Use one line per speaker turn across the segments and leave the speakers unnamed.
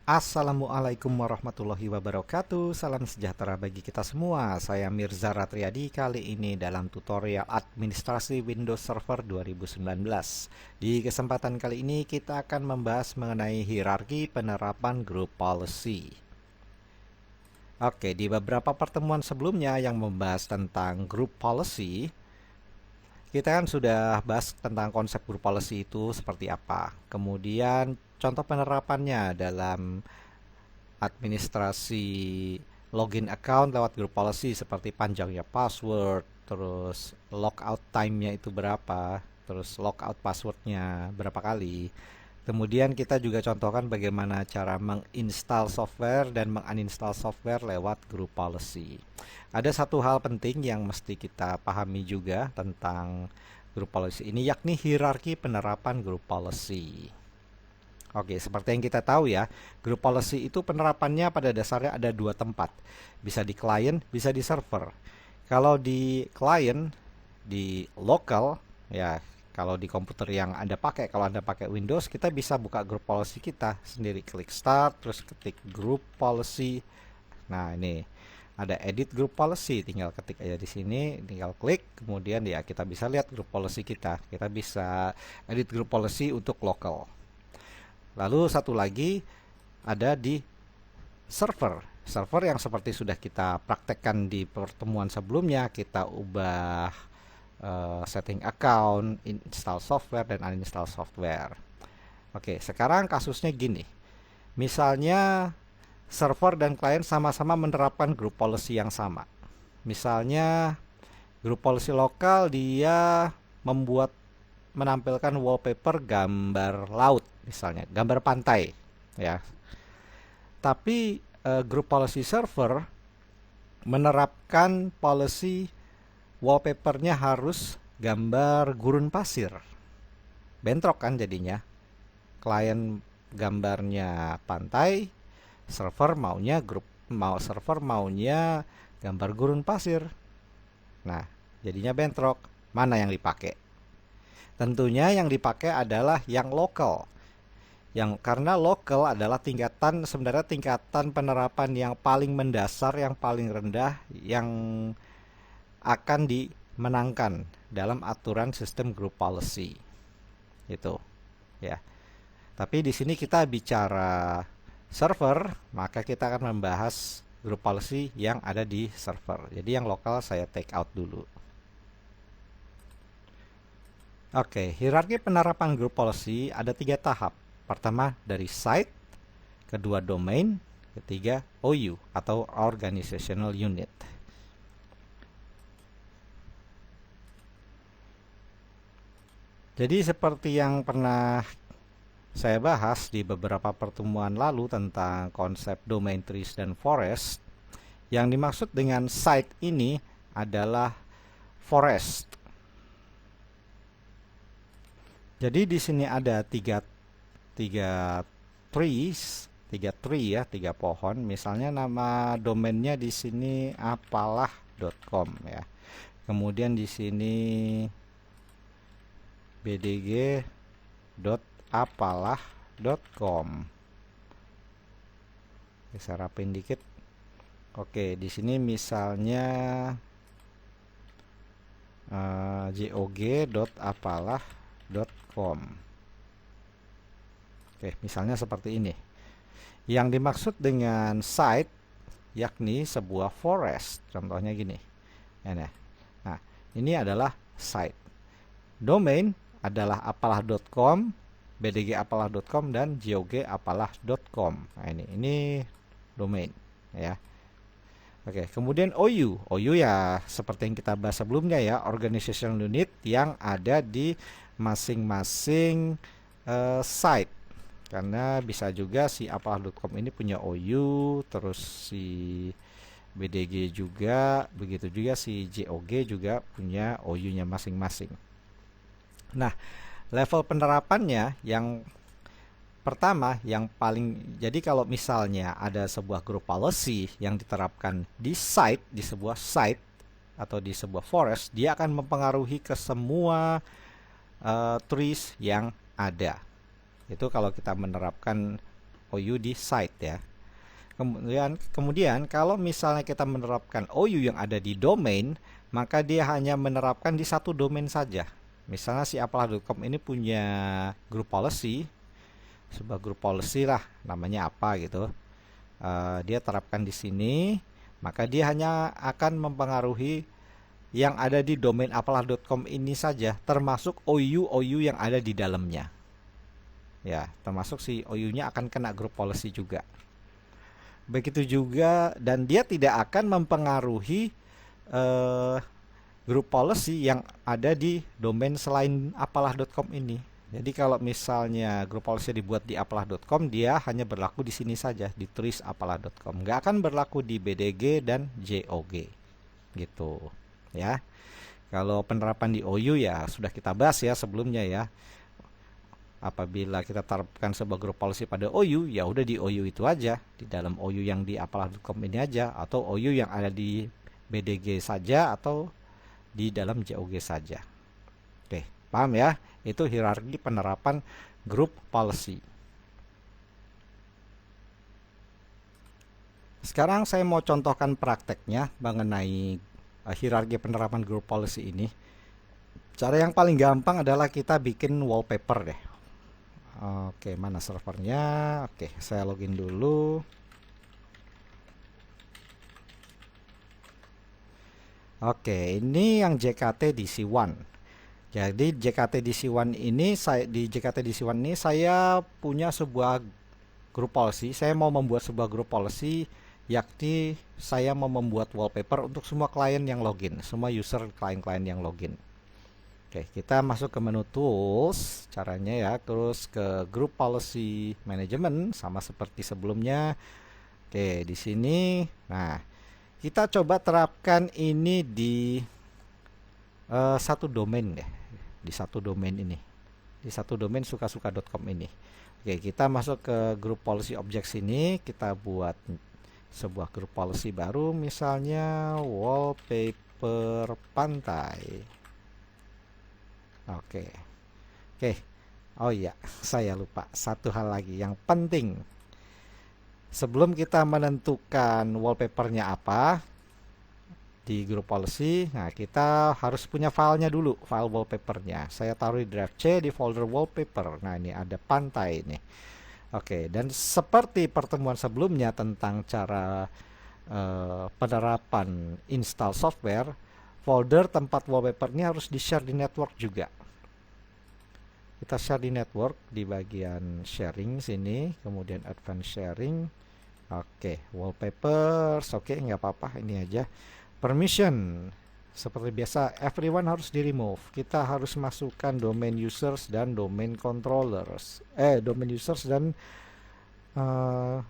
Assalamualaikum warahmatullahi wabarakatuh. Salam sejahtera bagi kita semua. Saya Mirza Ratriadi. Kali ini dalam tutorial administrasi Windows Server 2019. Di kesempatan kali ini kita akan membahas mengenai hierarki penerapan group policy. Oke, di beberapa pertemuan sebelumnya yang membahas tentang group policy, kita kan sudah bahas tentang konsep group policy itu seperti apa. Kemudian contoh penerapannya dalam administrasi login account lewat group policy seperti panjangnya password, terus logout time-nya itu berapa, terus logout passwordnya berapa kali. Kemudian kita juga contohkan bagaimana cara menginstal software dan menguninstall software lewat group policy. Ada satu hal penting yang mesti kita pahami juga tentang group policy ini, yakni hierarki penerapan group policy. Oke, seperti yang kita tahu ya, group policy itu penerapannya pada dasarnya ada dua tempat. Bisa di client, bisa di server. Kalau di client, di local, ya kalau di komputer yang Anda pakai, kalau Anda pakai Windows, kita bisa buka group policy kita sendiri. Klik start, terus ketik group policy. Nah, ini ada edit group policy, tinggal ketik aja di sini, tinggal klik, kemudian ya kita bisa lihat group policy kita. Kita bisa edit group policy untuk local. Lalu satu lagi ada di server. Server yang seperti sudah kita praktekkan di pertemuan sebelumnya, kita ubah setting account, install software dan uninstall software. Oke, sekarang kasusnya gini. Misalnya server dan klien sama-sama menerapkan group policy yang sama. Misalnya group policy lokal dia menampilkan wallpaper gambar laut, misalnya gambar pantai ya. Tapi group policy server menerapkan policy wallpapernya harus gambar gurun pasir. Bentrok kan jadinya. Klien gambarnya pantai, server maunya gambar gurun pasir. Nah, jadinya bentrok. Mana yang dipakai? Tentunya yang dipakai adalah yang lokal. Karena lokal adalah sebenarnya tingkatan penerapan yang paling mendasar, yang paling rendah, yang akan dimenangkan dalam aturan sistem group policy. Itu, ya. Tapi di sini kita bicara server, maka kita akan membahas group policy yang ada di server. Jadi yang lokal saya take out dulu. Oke, hierarki penerapan group policy ada 3 tahap. Pertama dari site, kedua domain, ketiga OU atau organizational unit. Jadi seperti yang pernah saya bahas di beberapa pertemuan lalu tentang konsep domain trees dan forest, yang dimaksud dengan site ini adalah forest. Jadi di sini ada tiga tree ya, 3 pohon. Misalnya nama domainnya di sini apalah.com ya. Kemudian di sini bdg.apalah.com. Bisa rapin dikit. Oke, di sini misalnya jog.apalah.com. Oke, misalnya seperti ini. Yang dimaksud dengan site yakni sebuah forest. Contohnya gini. Nah, ini adalah site. Domain adalah apalah.com, bdg.apalah.com dan jog.apalah.com. Nah, ini domain ya. Oke, kemudian OU ya seperti yang kita bahas sebelumnya ya, organizational unit yang ada di masing-masing site. Karena bisa juga si apalah.com ini punya OU, terus si BDG juga, begitu juga si JOG juga punya OU-nya masing-masing. Nah, level penerapannya yang pertama, jadi kalau misalnya ada sebuah group policy yang diterapkan di sebuah site atau di sebuah forest, dia akan mempengaruhi ke semua trees yang ada. Itu kalau kita menerapkan OU di site ya. Kemudian kalau misalnya kita menerapkan OU yang ada di domain, maka dia hanya menerapkan di satu domain saja. Misalnya si apalah.com ini punya group policy, sebuah group policy lah, namanya apa gitu. Dia terapkan di sini, maka dia hanya akan mempengaruhi yang ada di domain apalah.com ini saja, termasuk OU yang ada di dalamnya. Ya, termasuk si OU-nya akan kena group policy juga. Begitu juga, dan dia tidak akan mempengaruhi group policy yang ada di domain selain apalah.com ini. Jadi kalau misalnya group policy dibuat di apalah.com, dia hanya berlaku di sini saja, di tulis apalah.com. Nggak akan berlaku di BDG dan JOG. Gitu. Ya. Kalau penerapan di OU ya sudah kita bahas ya sebelumnya ya. Apabila kita terapkan sebuah group policy pada OU, ya udah di OU itu aja, di dalam OU yang di apalah.com ini aja, atau OU yang ada di BDG saja, atau di dalam JOG saja. Oke, paham ya? Itu hierarki penerapan group policy. Sekarang saya mau contohkan prakteknya mengenai hierarki penerapan group policy ini. Cara yang paling gampang adalah kita bikin wallpaper deh. Oke, mana servernya? Oke, saya login dulu. Oke, ini yang JKT DC1. Jadi JKT DC1 ini di JKT DC1 ini saya punya sebuah group policy. Saya mau membuat sebuah group policy, yakni saya mau membuat wallpaper untuk semua klien yang login, semua user klien-klien yang login. Oke, kita masuk ke menu tools, caranya ya, terus ke group policy management sama seperti sebelumnya. Oke, di sini, nah kita coba terapkan ini di satu domain ya, di satu domain ini, di satu domain sukasuka.com ini. Oke, kita masuk ke group policy objects ini, kita buat sebuah group policy baru, misalnya wallpaper pantai. Oke. Oh iya, saya lupa satu hal lagi yang penting. Sebelum kita menentukan wallpapernya apa di group policy, nah kita harus punya filenya dulu, file wallpapernya. Saya taruh di drive C di folder wallpaper. Nah, ini ada pantai nih. Oke, dan seperti pertemuan sebelumnya tentang cara penerapan install software, folder tempat wallpaper ini harus di-share di network juga. Kita share di network di bagian sharing sini, kemudian advanced sharing. Oke, wallpapers, oke, nggak apa-apa, ini aja. Permission, seperti biasa, everyone harus di-remove. Kita harus masukkan domain users dan domain controllers. Domain users dan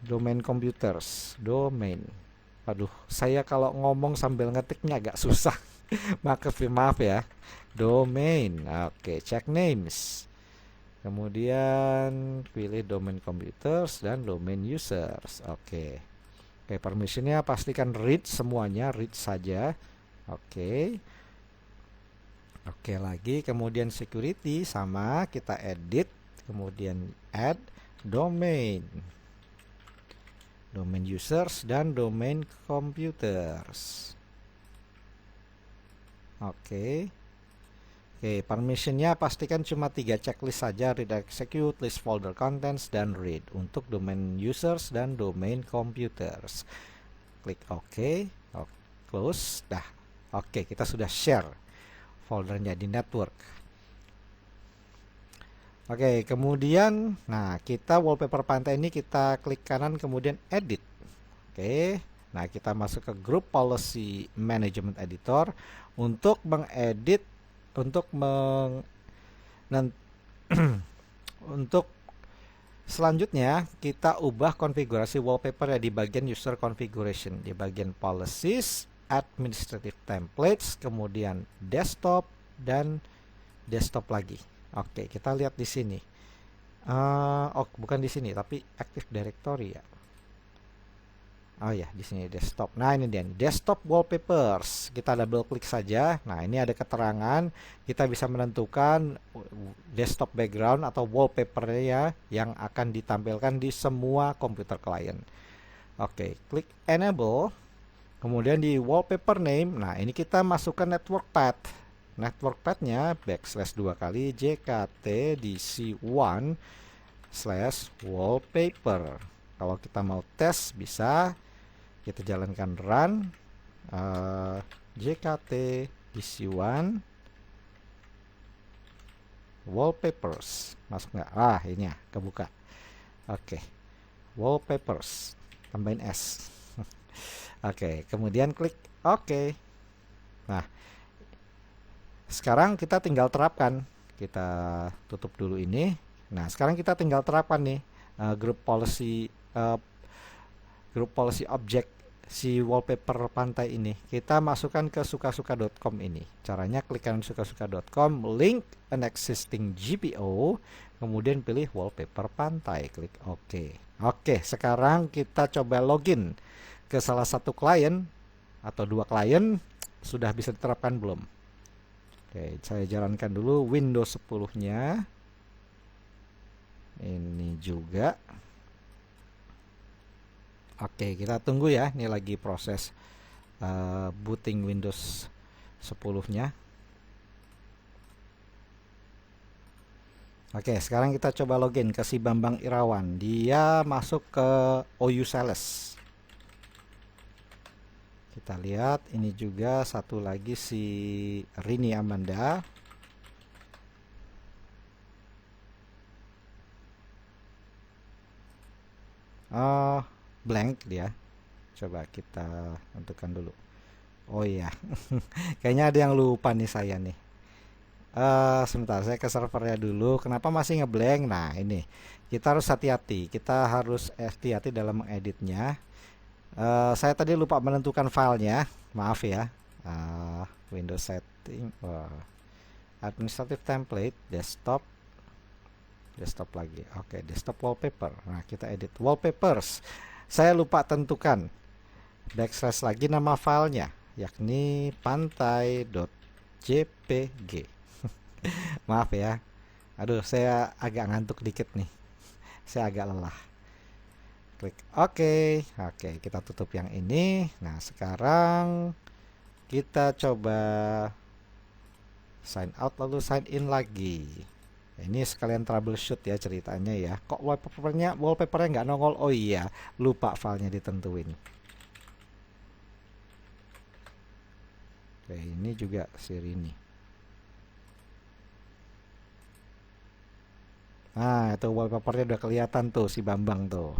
domain computers. Domain. Aduh, saya kalau ngomong sambil ngetiknya agak susah. Maaf ya. Domain. Oke, check names. Kemudian pilih domain computers dan domain users. Oke, permissionnya pastikan read semuanya, read saja. Oke, lagi. Kemudian security sama, kita edit. Kemudian add domain. Domain users dan domain computers. Oke, permissionnya pastikan cuma 3 checklist saja, read, execute, list folder contents, dan read untuk domain users dan domain computers. Klik OK, close, dah. Oke, kita sudah share foldernya di network. Oke, kemudian, nah kita wallpaper pantai ini kita klik kanan kemudian edit. Oke, nah kita masuk ke group policy management editor untuk mengedit, untuk untuk selanjutnya kita ubah konfigurasi wallpaper ya di bagian user configuration, di bagian policies, administrative templates, kemudian desktop dan desktop lagi. Oke, kita lihat di sini. Bukan di sini, tapi Active Directory ya. Oh ya, di sini desktop. Nah, ini dia, desktop wallpapers. Kita double klik saja. Nah, ini ada keterangan. Kita bisa menentukan desktop background atau wallpapernya yang akan ditampilkan di semua komputer klien. Oke, klik enable. Kemudian di wallpaper name, nah ini kita masukkan network path. Network path-nya backslash 2 kali jkt dc1 slash wallpaper. Kalau kita mau tes bisa kita jalankan run jkt dc1 wallpapers. Masuk nggak? Ah, ini ya, kebuka. Oke, wallpapers, tambahin S. Oke, kemudian klik OK. Nah, sekarang kita tinggal terapkan. Kita tutup dulu ini. Nah, sekarang kita tinggal terapkan nih group policy object si wallpaper pantai ini. Kita masukkan ke sukasuka.com ini. Caranya klik kanan sukasuka.com, link an existing GPO, kemudian pilih wallpaper pantai, klik OK. Oke, sekarang kita coba login ke salah satu klien atau dua klien. Sudah bisa diterapkan belum? Oke, saya jalankan dulu Windows 10-nya. Ini juga. Oke, kita tunggu ya. Ini lagi proses booting Windows 10-nya. Oke, sekarang kita coba login ke si Bambang Irawan. Dia masuk ke OU Sales. Kita lihat ini juga satu lagi si Rini Amanda. Blank dia. Coba kita tentukan dulu. Oh iya, kayaknya ada yang lupa nih saya nih. Sebentar, saya ke servernya dulu. Kenapa masih ngeblank? Nah, ini kita harus hati-hati. Kita harus hati-hati dalam mengeditnya. Saya tadi lupa menentukan filenya, maaf ya. Windows setting, administrative template, desktop lagi. Oke, desktop wallpaper. Nah, kita edit wallpapers. Saya lupa tentukan backslash lagi nama filenya, yakni pantai.jpg. Maaf ya. Aduh, saya agak ngantuk dikit nih. Saya agak lelah. Klik OK. Oke, kita tutup yang ini. Nah, sekarang kita coba sign out lalu sign in lagi. Ini sekalian troubleshoot ya ceritanya ya. Kok wallpapernya nggak nongol? Oh iya, lupa filenya ditentuin. Oke, ini juga seri ini. Nah, itu wallpapernya udah kelihatan tuh si Bambang tuh.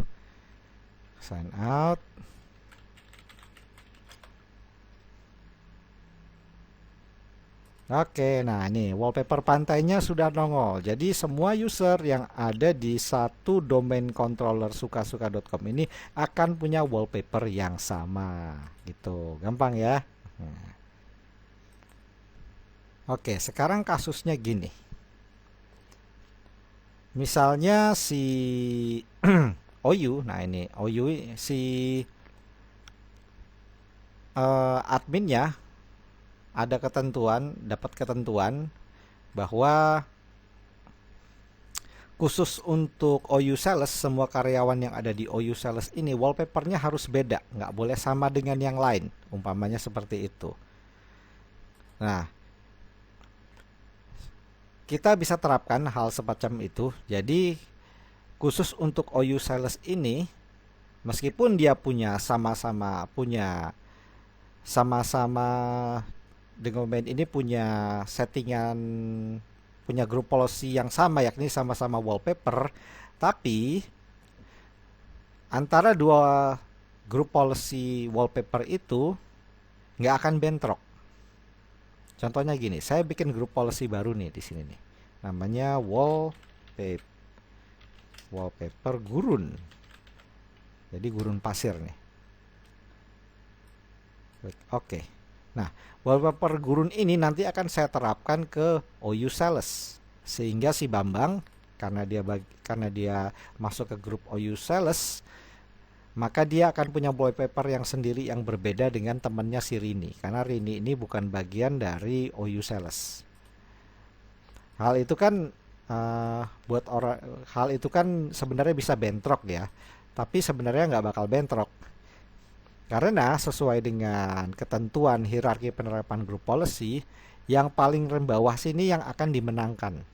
Sign out. Oke, nah ini wallpaper pantainya sudah nongol. Jadi semua user yang ada di satu domain controller sukasuka.com ini akan punya wallpaper yang sama. Gitu, gampang ya. Oke, sekarang kasusnya gini. Misalnya si OU, nah ini OU si adminnya ada dapat ketentuan bahwa khusus untuk OU Sales, semua karyawan yang ada di OU Sales ini wallpapernya harus beda, nggak boleh sama dengan yang lain, umpamanya seperti itu. Nah, kita bisa terapkan hal semacam itu. Jadi khusus untuk OU Sales ini, meskipun dia sama-sama domain ini punya settingan, punya grup policy yang sama, yakni sama-sama wallpaper, tapi antara dua grup policy wallpaper itu nggak akan bentrok. Contohnya gini, saya bikin grup policy baru nih di sini nih, namanya wallpaper gurun. Jadi gurun pasir nih. Oke. Nah, wallpaper gurun ini nanti akan saya terapkan ke OU Sales, sehingga si Bambang karena dia masuk ke grup OU Sales, maka dia akan punya wallpaper yang sendiri yang berbeda dengan temannya si Rini, karena Rini ini bukan bagian dari OU Sales. Hal itu kan buat orang, hal itu kan sebenarnya bisa bentrok ya, tapi sebenarnya nggak bakal bentrok karena sesuai dengan ketentuan hierarki penerapan group policy, yang paling bawah sini yang akan dimenangkan.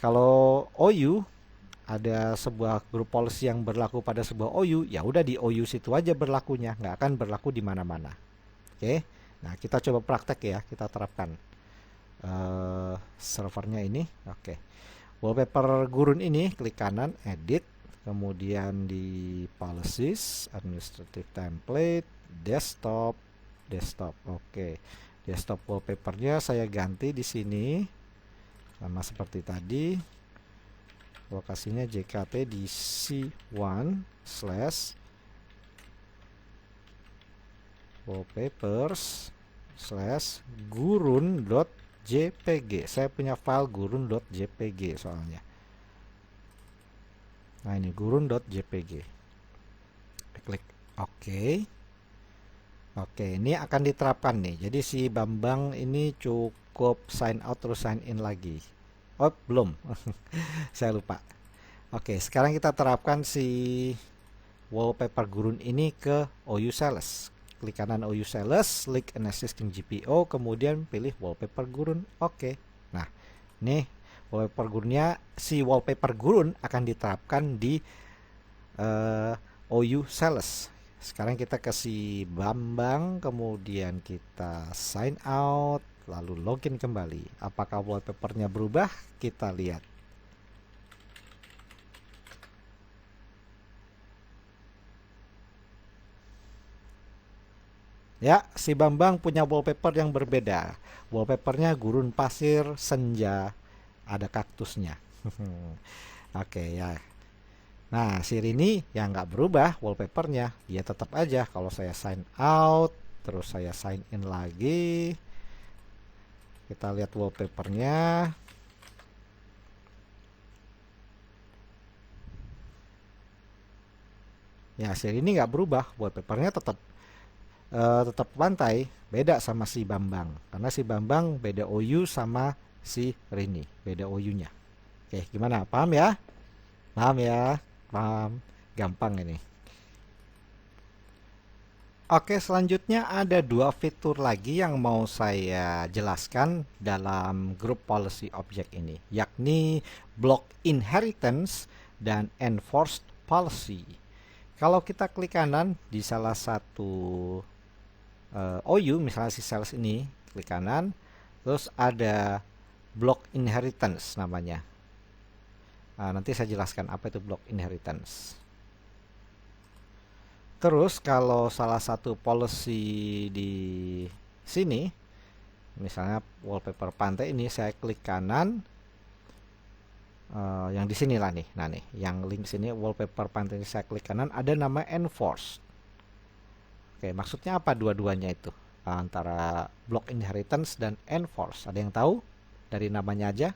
Kalau OU ada sebuah group policy yang berlaku pada sebuah OU, ya udah di OU situ aja berlakunya, nggak akan berlaku di mana-mana. Oke, nah kita coba praktek ya, kita terapkan servernya ini. Oke, wallpaper gurun ini klik kanan, edit, kemudian di policies, administrative template, desktop. Oke, desktop wallpapernya saya ganti di sini sama seperti tadi. Lokasinya JKT di C1 slash wallpapers slash gurun.jpg. Saya punya file gurun.jpg soalnya. Nah ini gurun.jpg. Klik OK. Oke, ini akan diterapkan nih. Jadi si Bambang ini cukup sign out terus sign in lagi. Oh, belum. Saya lupa. Oke, sekarang kita terapkan si wallpaper gurun ini ke OU Sales. Klik kanan OU Sales, link an existing GPO, kemudian pilih wallpaper gurun. Oke. Nah, nih wallpaper gurunnya, si wallpaper gurun akan diterapkan di OU Sales. Sekarang kita ke si Bambang, kemudian kita sign out, lalu login kembali. Apakah wallpapernya berubah? Kita lihat. Ya, si Bambang punya wallpaper yang berbeda. Wallpapernya gurun pasir, senja, ada kaktusnya. Oke ya. Nah, si Rini yang nggak berubah wallpapernya, dia tetap aja. Kalau saya sign out, terus saya sign in lagi, kita lihat wallpapernya. Ya, si Rini nggak berubah, wallpapernya tetap pantai, beda sama si Bambang. Karena si Bambang beda OU sama si Rini, beda OU-nya. Oke, gimana? Paham ya? Paham ya? Paham. Gampang ini. Oke, selanjutnya ada dua fitur lagi yang mau saya jelaskan dalam group policy object ini, yakni block inheritance dan enforced policy. Kalau kita klik kanan di salah satu OU, misalnya si sales ini, klik kanan, terus ada block inheritance namanya. Nanti saya jelaskan apa itu block inheritance. Terus kalau salah satu policy di sini, misalnya wallpaper pantai ini, saya klik kanan, yang di sini lah nih. Nah nih, yang link sini wallpaper pantai ini saya klik kanan, ada nama enforced. Oke, maksudnya apa dua-duanya itu? Antara block inheritance dan enforce. Ada yang tahu dari namanya aja?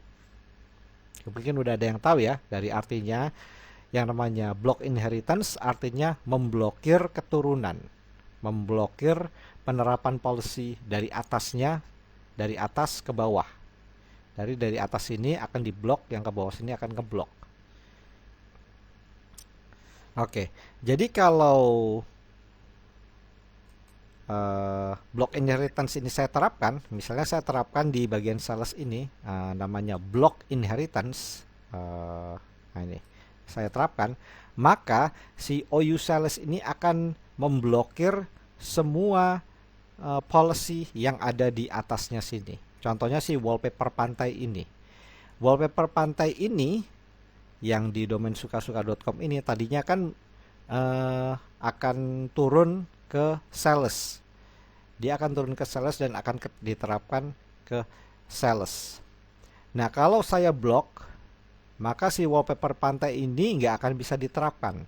Mungkin udah ada yang tahu ya dari artinya. Yang namanya block inheritance artinya memblokir keturunan, memblokir penerapan policy dari atasnya, dari atas ke bawah. Dari atas sini akan diblok, yang ke bawah sini akan ngeblok. Oke, jadi kalau block inheritance ini saya terapkan, misalnya saya terapkan di bagian sales ini, namanya block inheritance. Nah ini saya terapkan, maka si OU sales ini akan memblokir semua policy yang ada di atasnya sini. Contohnya si wallpaper pantai ini. Wallpaper pantai ini yang di domain sukasuka.com ini tadinya kan akan turun ke sales. Dia akan turun ke sales dan akan diterapkan ke sales. Nah, kalau saya blok, maka si wallpaper pantai ini nggak akan bisa diterapkan.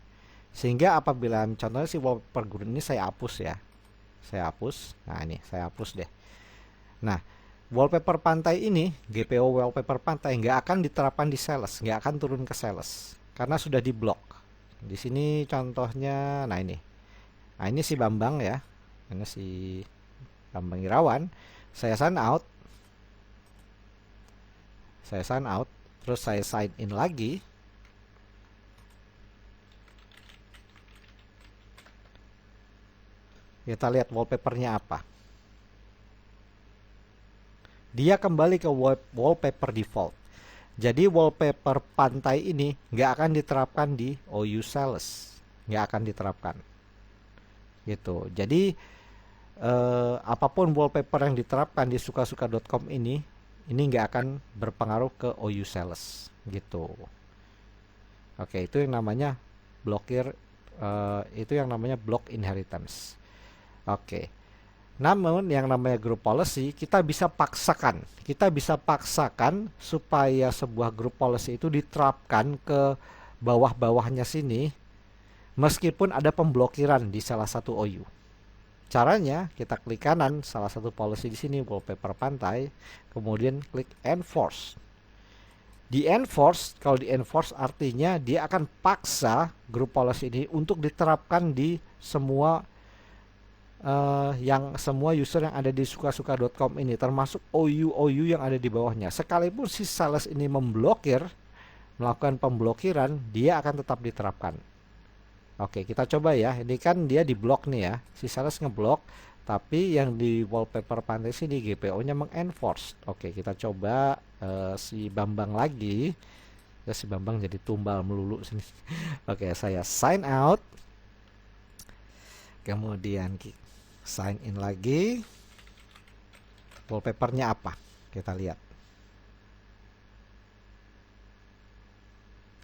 Sehingga apabila contohnya si wallpaper gurun ini saya hapus ya. Saya hapus. Nah, ini saya hapus deh. Nah, wallpaper pantai ini, GPO wallpaper pantai nggak akan diterapkan di sales, nggak akan turun ke sales karena sudah diblok. Di sini contohnya, nah ini. Nah, ini si Bambang ya. Ini si Bambang Irawan. Saya sign out. Saya sign out. Terus saya sign in lagi. Kita lihat wallpapernya apa. Dia kembali ke wallpaper default. Jadi wallpaper pantai ini nggak akan diterapkan di OU Sales. Nggak akan diterapkan. Gitu. Jadi apapun wallpaper yang diterapkan di sukasuka.com ini nggak akan berpengaruh ke OU Sales. Gitu. Oke, itu yang namanya blokir, itu yang namanya block inheritance. Oke. Namun yang namanya group policy kita bisa paksakan. Kita bisa paksakan supaya sebuah group policy itu diterapkan ke bawah-bawahnya sini meskipun ada pemblokiran di salah satu OU. Caranya kita klik kanan salah satu policy di sini wallpaper pantai, kemudian klik enforce. Di enforce, kalau di enforce artinya dia akan paksa group policy ini untuk diterapkan di semua semua user yang ada di sukasuka.com ini, termasuk OU yang ada di bawahnya. Sekalipun si sales ini melakukan pemblokiran, dia akan tetap diterapkan. Oke, kita coba ya. Ini kan dia di blok nih ya. Si sales ngeblok, tapi yang di wallpaper pantai sini GPO-nya mengenforce. Oke, kita coba si Bambang lagi. Ya, si Bambang jadi tumbal melulu sini. Oke, saya sign out. Kemudian sign in lagi. Wallpapernya apa? Kita lihat.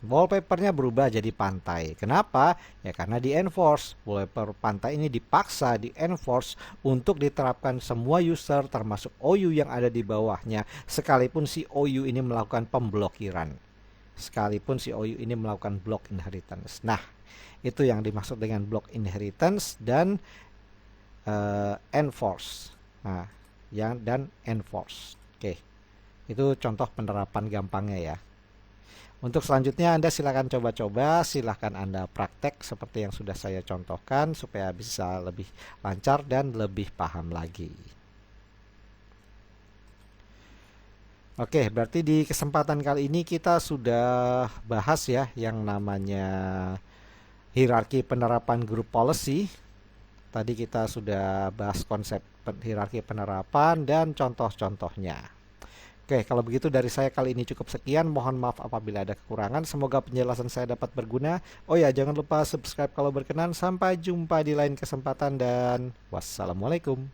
Wallpapernya berubah jadi pantai. Kenapa? Ya karena di enforce. Wallpaper pantai ini dipaksa di enforce untuk diterapkan semua user termasuk OU yang ada di bawahnya. Sekalipun si OU ini melakukan pemblokiran. Sekalipun si OU ini melakukan block inheritance. Nah, itu yang dimaksud dengan block inheritance dan enforce. Nah, dan enforce. Oke. Itu contoh penerapan gampangnya ya. Untuk selanjutnya Anda silakan coba-coba, silakan Anda praktek seperti yang sudah saya contohkan supaya bisa lebih lancar dan lebih paham lagi. Oke, berarti di kesempatan kali ini kita sudah bahas ya yang namanya hierarki penerapan group policy. Tadi kita sudah bahas konsep hierarki penerapan dan contoh-contohnya. Oke, kalau begitu dari saya kali ini cukup sekian. Mohon maaf apabila ada kekurangan. Semoga penjelasan saya dapat berguna. Oh ya, jangan lupa subscribe kalau berkenan. Sampai jumpa di lain kesempatan dan wassalamualaikum.